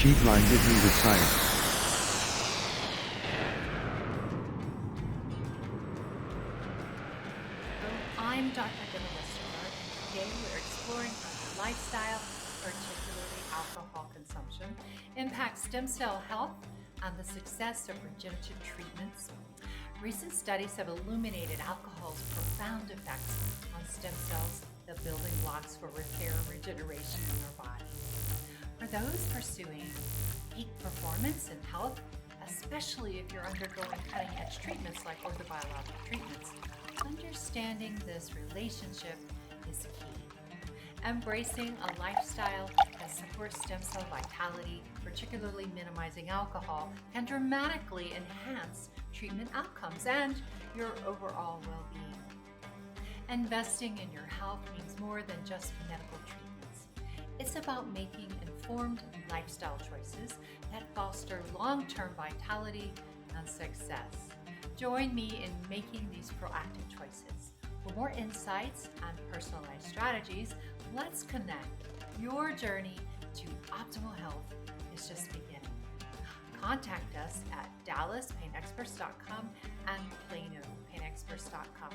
keep blinded with science. I'm Dr. Westergaard, and today we're exploring how lifestyle, particularly alcohol consumption, impacts stem cell health and the success of regenerative treatments. Recent studies have illuminated alcohol's profound effects on stem cells, the building blocks for repair and regeneration in our body. For those pursuing peak performance and health, especially if you're undergoing cutting-edge treatments like orthobiologic treatments, understanding this relationship is key. Embracing a lifestyle that supports stem cell vitality, particularly minimizing alcohol, can dramatically enhance treatment outcomes and your overall well-being. Investing in your health means more than just medical treatments. It's about making informed lifestyle choices that foster long-term vitality and success. Join me in making these proactive choices. For more insights and personalized strategies, let's connect. Your journey to optimal health is just beginning. Contact us at DallasPainExperts.com and PlanoPainExperts.com.